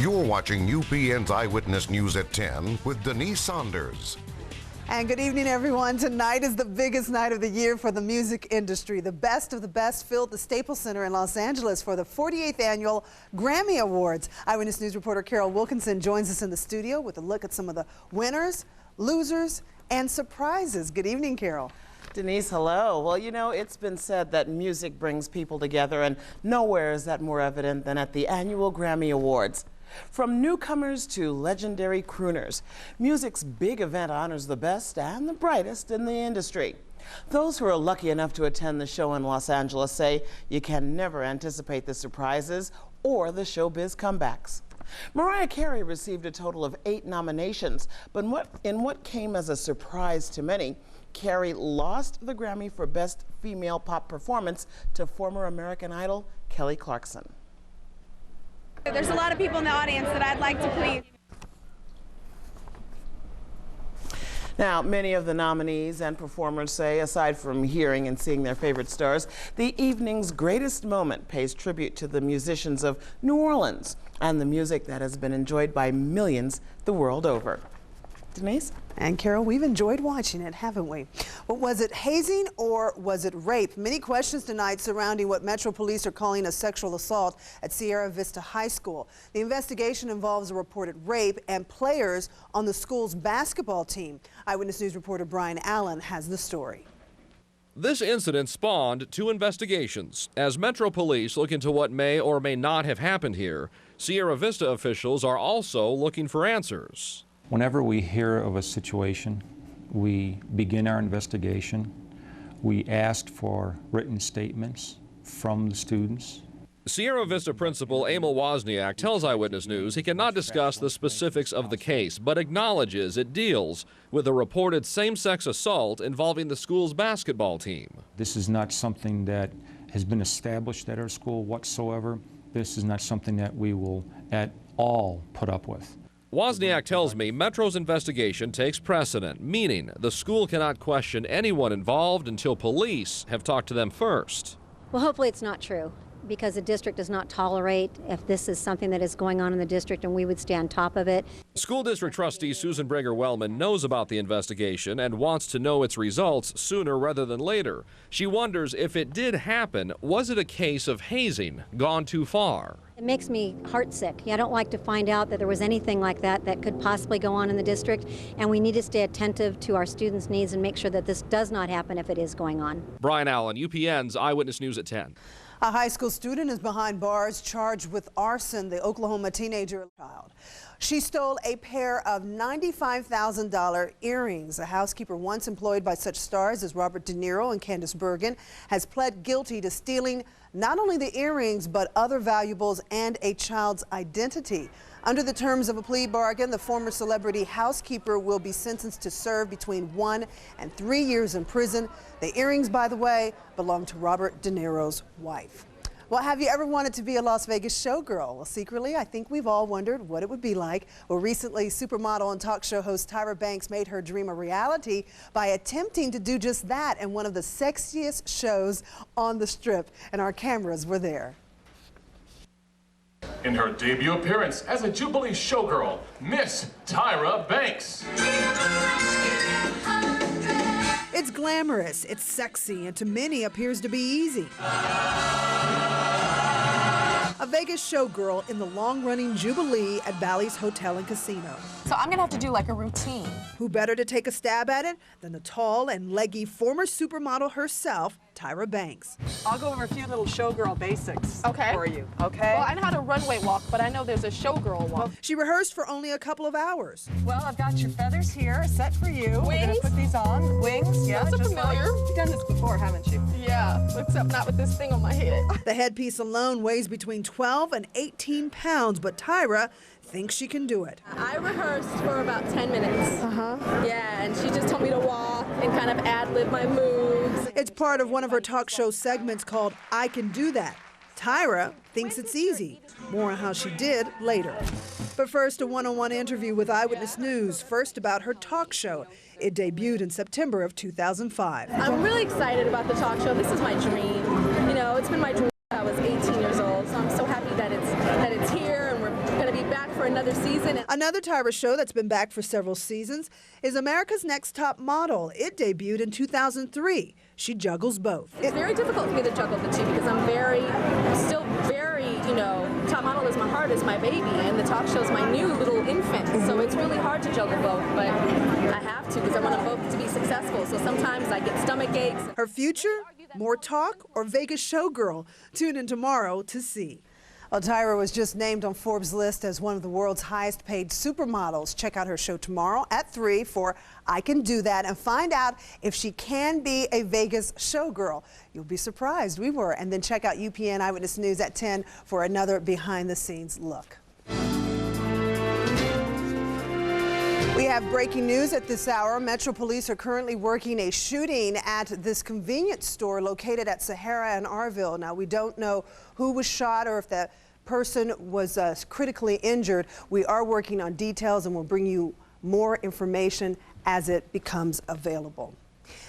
You're watching UPN's Eyewitness News at 10 with Denise Saunders. And good evening, everyone. Tonight is the biggest night of the year for the music industry. The best of the best filled the Staples Center in Los Angeles for the 48th annual Grammy Awards. Eyewitness News reporter Carol Wilkinson joins us in the studio with a look at some of the winners, losers, and surprises. Good evening, Carol. Denise, hello. Well, you know, it's been said that music brings people together, and nowhere is that more evident than at the annual Grammy Awards. From newcomers to legendary crooners, music's big event honors the best and the brightest in the industry. Those who are lucky enough to attend the show in Los Angeles say you can never anticipate the surprises or the showbiz comebacks. Mariah Carey received a total of 8 nominations, but in what came as a surprise to many, Carey lost the Grammy for Best Female Pop Performance to former American Idol Kelly Clarkson. There's a lot of people in the audience that I'd like to please. Now, many of the nominees and performers say, aside from hearing and seeing their favorite stars, the evening's greatest moment pays tribute to the musicians of New Orleans and the music that has been enjoyed by millions the world over. Denise? And Carol, we've enjoyed watching it, haven't we? But was it hazing or was it rape? Many questions tonight surrounding what Metro Police are calling a sexual assault at Sierra Vista High School. The investigation involves a reported rape and players on the school's basketball team. Eyewitness News reporter Brian Allen has the story. This incident spawned 2 investigations. As Metro Police look into what may or may not have happened here, Sierra Vista officials are also looking for answers. Whenever we hear of a situation, we begin our investigation. We ask for written statements from the students. Sierra Vista principal Emil Wozniak tells Eyewitness News he cannot discuss the specifics of the case, but acknowledges it deals with a reported same-sex assault involving the school's basketball team. This is not something that has been established at our school whatsoever. This is not something that we will at all put up with. Wozniak tells me Metro's investigation takes precedent, meaning the school cannot question anyone involved until police have talked to them first. Well, hopefully it's not true, because the district does not tolerate if this is something that is going on in the district, and we would stay on top of it. School District Trustee Susan Breger-Wellman knows about the investigation and wants to know its results sooner rather than later. She wonders if it did happen, was it a case of hazing gone too far? It makes me heartsick. I don't like to find out that there was anything like that that could possibly go on in the district, and we need to stay attentive to our students' needs and make sure that this does not happen if it is going on. Brian Allen, UPN's Eyewitness News at 10. A high school student is behind bars charged with arson. The Oklahoma teenager child. She stole a pair of $95,000 earrings. A housekeeper once employed by such stars as Robert De Niro and Candice Bergen has pled guilty to stealing not only the earrings but other valuables and a child's identity. Under the terms of a plea bargain, the former celebrity housekeeper will be sentenced to serve between 1 and 3 years in prison. The earrings, by the way, belong to Robert De Niro's wife. Well, have you ever wanted to be a Las Vegas showgirl? Well, secretly, I think we've all wondered what it would be like. Well, recently, supermodel and talk show host Tyra Banks made her dream a reality by attempting to do just that in one of the sexiest shows on the Strip, and our cameras were there. In her debut appearance as a Jubilee showgirl, Miss Tyra Banks. It's glamorous, it's sexy, and to many appears to be easy. A Vegas showgirl in the long-running Jubilee at Bally's Hotel and Casino. So I'm gonna have to do like a routine. Who better to take a stab at it than the tall and leggy former supermodel herself, Tyra Banks. I'll go over a few little showgirl basics for you, okay? Well, I know how to runway walk, but I know there's a showgirl walk. She rehearsed for only a couple of hours. Well, I've got your feathers here set for you. Wings? We're gonna put these on. Wings? Yeah, Those are just familiar. Like, you've done this before, haven't you? Yeah, except not with this thing on my head. The headpiece alone weighs between 12 and 18 pounds, but Tyra thinks she can do it. I rehearsed for about 10 minutes. Yeah, and she just told me to walk and kind of ad-lib my moves. It's part of one of her talk show segments called I Can Do That. Tyra thinks it's easy. More on how she did later. But first, a one-on-one interview with Eyewitness News, first about her talk show. It debuted in September of 2005. I'm really excited about the talk show. This is my dream. You know, it's been my dream since I was 18 years old, so I'm so happy that it's here, and we're going to be back for another season. Another Tyra show that's been back for several seasons is America's Next Top Model. It debuted in 2003. She juggles both. It's very difficult for me to juggle the two because I'm still very, Top Model is my heart, is my baby, and the talk show is my new little infant. So it's really hard to juggle both, but I have to because I want them both to be successful. So sometimes I get stomach aches. Her future? More talk or Vegas showgirl? Tune in tomorrow to see. Well, Tyra was just named on Forbes' list as one of the world's highest paid supermodels. Check out her show tomorrow at 3 for I Can Do That and find out if she can be a Vegas showgirl. You'll be surprised. We were. And then check out UPN Eyewitness News at 10 for another behind-the-scenes look. We have breaking news at this hour. Metro Police are currently working a shooting at this convenience store located at Sahara and Arville. Now, we don't know who was shot or if the person was critically injured. We are working on details and we'll bring you more information as it becomes available.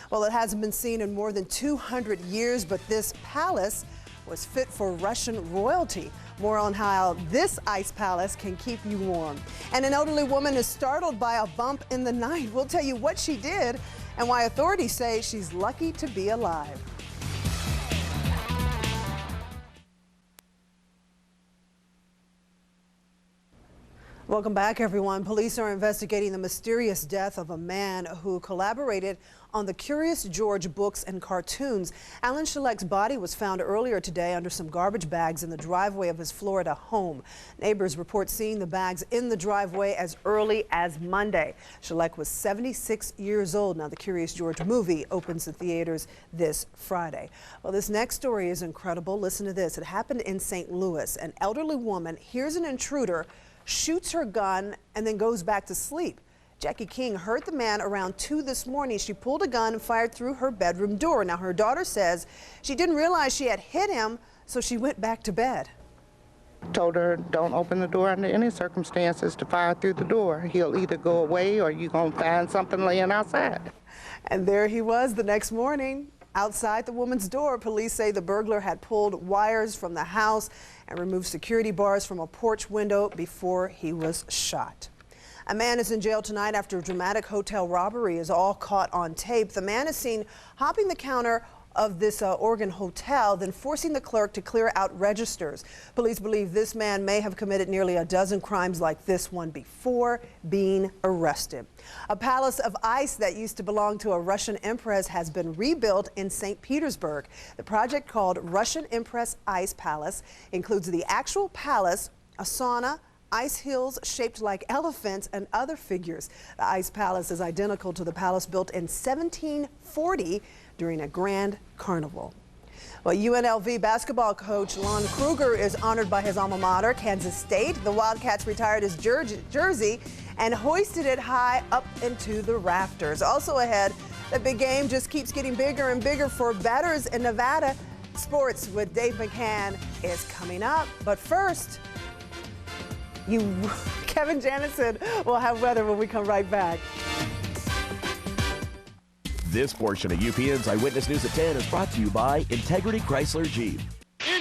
Well, it hasn't been seen in more than 200 years, but this palace was fit for Russian royalty. More on how this ice palace can keep you warm. And an elderly woman is startled by a bump in the night. We'll tell you what she did and why authorities say she's lucky to be alive. Welcome back, everyone. Police are investigating the mysterious death of a man who collaborated on the Curious George books and cartoons. Alan Shaleck's body was found earlier today under some garbage bags in the driveway of his Florida home. Neighbors report seeing the bags in the driveway as early as Monday. Shaleck was 76 years old. Now, the Curious George movie opens the theaters this Friday. Well, this next story is incredible. Listen to this. It happened in St. Louis. An elderly woman hears an intruder, shoots her gun, and then goes back to sleep. Jackie King heard the man around 2 this morning. She pulled a gun and fired through her bedroom door. Now, her daughter says she didn't realize she had hit him, so she went back to bed. Told her, don't open the door under any circumstances to fire through the door. He'll either go away or you're going to find something laying outside. And there he was the next morning. Outside the woman's door, police say the burglar had pulled wires from the house and removed security bars from a porch window before he was shot. A man is in jail tonight after a dramatic hotel robbery is all caught on tape. The man is seen hopping the counter of this Oregon hotel, then forcing the clerk to clear out registers. Police believe this man may have committed nearly a dozen crimes like this one before being arrested. A palace of ice that used to belong to a Russian empress has been rebuilt in St. Petersburg. The project, called Russian Empress Ice Palace, includes the actual palace, a sauna, ice hills shaped like elephants, and other figures. The Ice Palace is identical to the palace built in 1740 during a grand carnival. Well, UNLV basketball coach Lon Kruger is honored by his alma mater, Kansas State. The Wildcats retired his jersey and hoisted it high up into the rafters. Also ahead, the big game just keeps getting bigger and bigger for batters in Nevada. Sports with Dave McCann is coming up. But first, Kevin Janison will have weather when we come right back. This portion of UPN's Eyewitness News at 10 is brought to you by Integrity Chrysler Jeep.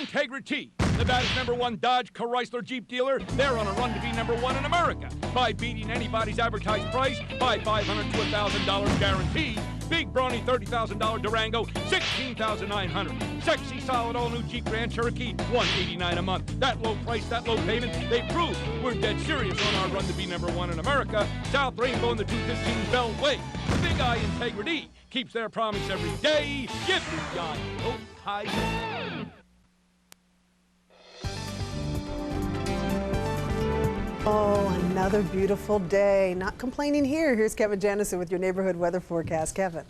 Integrity, Nevada's #1 Dodge Chrysler Jeep dealer. They're on a run to be #1 in America by beating anybody's advertised price by $500 to $1,000 guaranteed. Big brawny $30,000 Durango, $16,900. Sexy solid all new Jeep Grand Cherokee, $189 a month. That low price, that low payment, they prove we're dead serious on our run to be #1 in America. South Rainbow and the 215 Beltway. Big Eye Integrity keeps their promise every day. Give me God hope high. Oh, another beautiful day. Not complaining here. Here's Kevin Janison with your neighborhood weather forecast. Kevin.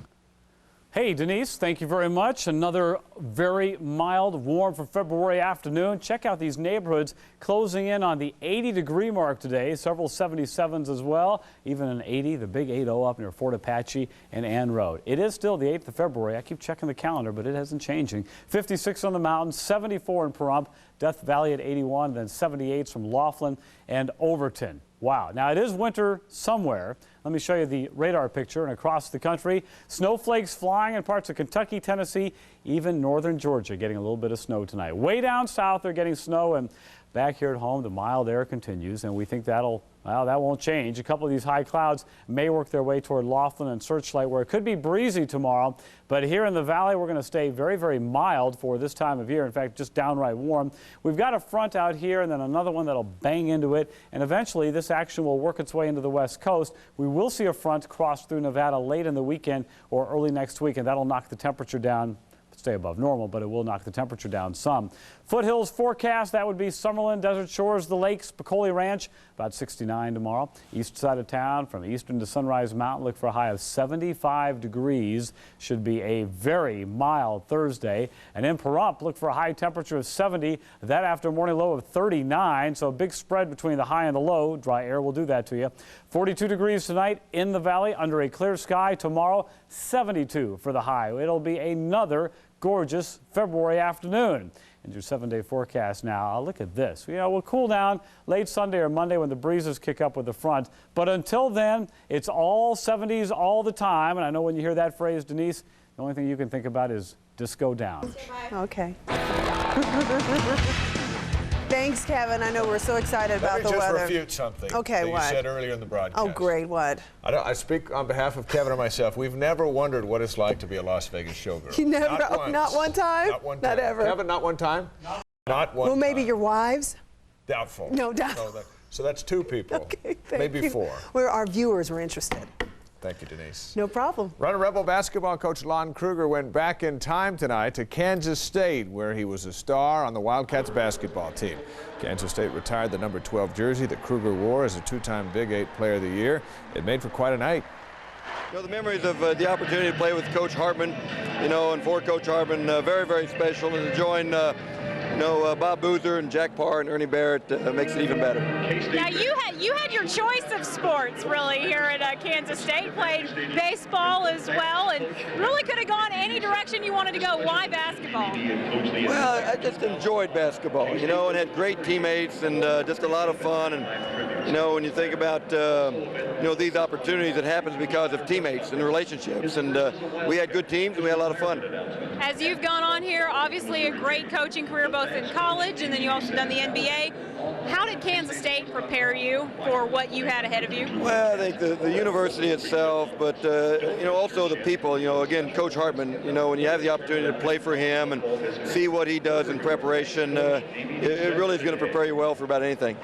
Hey, Denise, thank you very much. Another very mild, warm for February afternoon. Check out these neighborhoods closing in on the 80-degree mark today. Several 77s as well. Even an 80, the big 80 up near Fort Apache and Ann Road. It is still the 8th of February. I keep checking the calendar, but it hasn't changing. 56 on the mountains, 74 in Pahrump, Death Valley at 81, then 78s from Laughlin and Overton. Wow. Now, it is winter somewhere. Let me show you the radar picture. And across the country, snowflakes flying in parts of Kentucky, Tennessee, even northern Georgia getting a little bit of snow tonight. Way down south, they're getting snow in back here at home, the mild air continues, and we think that won't change. A couple of these high clouds may work their way toward Laughlin and Searchlight, where it could be breezy tomorrow. But here in the valley, we're going to stay very, very mild for this time of year. In fact, just downright warm. We've got a front out here and then another one that'll bang into it. And eventually, this action will work its way into the west coast. We will see a front cross through Nevada late in the weekend or early next week, and that'll knock the temperature down. Stay above normal, but it will knock the temperature down some. Foothills forecast, that would be Summerlin, Desert Shores, the Lakes, Piccoli Ranch, about 69 tomorrow. East side of town, from Eastern to Sunrise Mountain, look for a high of 75 degrees. Should be a very mild Thursday. And in Pahrump, look for a high temperature of 70. That after a morning low of 39, so a big spread between the high and the low. Dry air will do that to you. 42 degrees tonight in the valley under a clear sky. Tomorrow, 72 for the high. It'll be another gorgeous February afternoon. And your 7-day forecast now. Look at this. You know, we'll cool down late Sunday or Monday when the breezes kick up with the front. But until then, it's all 70s all the time. And I know when you hear that phrase, Denise, the only thing you can think about is disco down. Okay. Thanks, Kevin. I know we're so excited about the weather. Let me just refute something that you said earlier in the broadcast. Oh, great. What? I speak on behalf of Kevin and myself. We've never wondered what it's like to be a Las Vegas showgirl. You never? Not one time? Not one time. Not ever? Kevin, not one time? No. Not one Well, maybe time. your wives? Doubtful. No, doubtful. So that's 2 people. Okay, maybe you. 4. Where our viewers were interested. Thank you, Denise. No problem. Runner Rebel basketball coach Lon Kruger went back in time tonight to Kansas State, where he was a star on the Wildcats basketball team. Kansas State retired the number 12 jersey that Kruger wore as a 2-time Big 8 Player of the Year. It made for quite a night. You know, the memories of the opportunity to play with Coach Hartman, you know, and for Coach Hartman, very, very special. And to join, Bob Boozer and Jack Parr and Ernie Barrett makes it even better. Now, you had your choice of sports, really, here at Kansas State. Played baseball as well, and really could have gone any direction you wanted to go. Why basketball? Well, I just enjoyed basketball, you know, and had great teammates and just a lot of fun. And, you know, when you think about, these opportunities, it happens because of teammates and relationships. And we had good teams, and we had a lot of fun. As you've gone on here, obviously a great coaching career both in college and then you also done the NBA. How did Kansas State prepare you for what you had ahead of you? Well, I think the university itself, but, also the people. You know, again, Coach Hartman, you know, when you have the opportunity to play for him and see what he does in preparation, it really is going to prepare you well for about anything.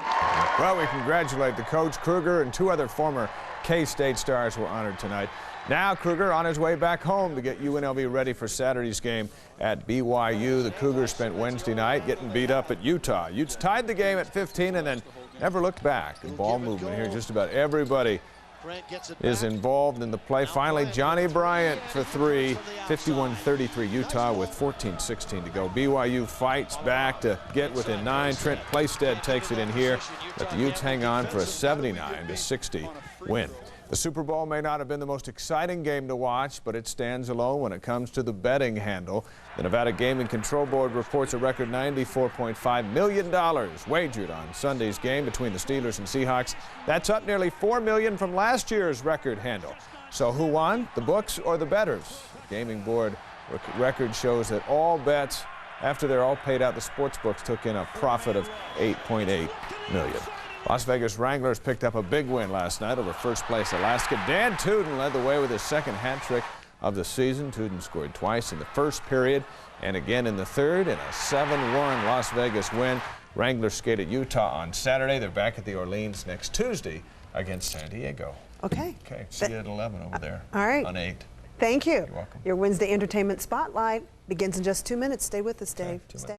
Well, we congratulate the coach. Kruger and 2 other former K-State stars were honored tonight. Now Kruger on his way back home to get UNLV ready for Saturday's game at BYU. The Cougars spent Wednesday night getting beat up at Utah. Utes tied the game at 15 and then never looked back. The ball movement here, just about everybody is involved in the play. Finally, Johnny Bryant for 3, 51-33 Utah with 14-16 to go. BYU fights back to get within 9. Trent Playstead takes it in here, but the Utes hang on for a 79-60 win. The Super Bowl may not have been the most exciting game to watch, but it stands alone when it comes to the betting handle. The Nevada Gaming Control Board reports a record $94.5 million wagered on Sunday's game between the Steelers and Seahawks. That's up nearly $4 million from last year's record handle. So who won, the books or the bettors? The Gaming Board record shows that all bets, after they're all paid out, the sports books took in a profit of $8.8 million. Las Vegas Wranglers picked up a big win last night over first-place Alaska. Dan Tuden led the way with his second hat trick of the season. Tuden scored twice in the first period and again in the third in a 7-1 Las Vegas win. Wranglers skate at Utah on Saturday. They're back at the Orleans next Tuesday against San Diego. Okay. Okay. See you at 11 over there. All right. On 8. Thank you. You're welcome. Your Wednesday Entertainment Spotlight begins in just 2 minutes. Stay with us, Dave. Okay, 2 minutes. Stay.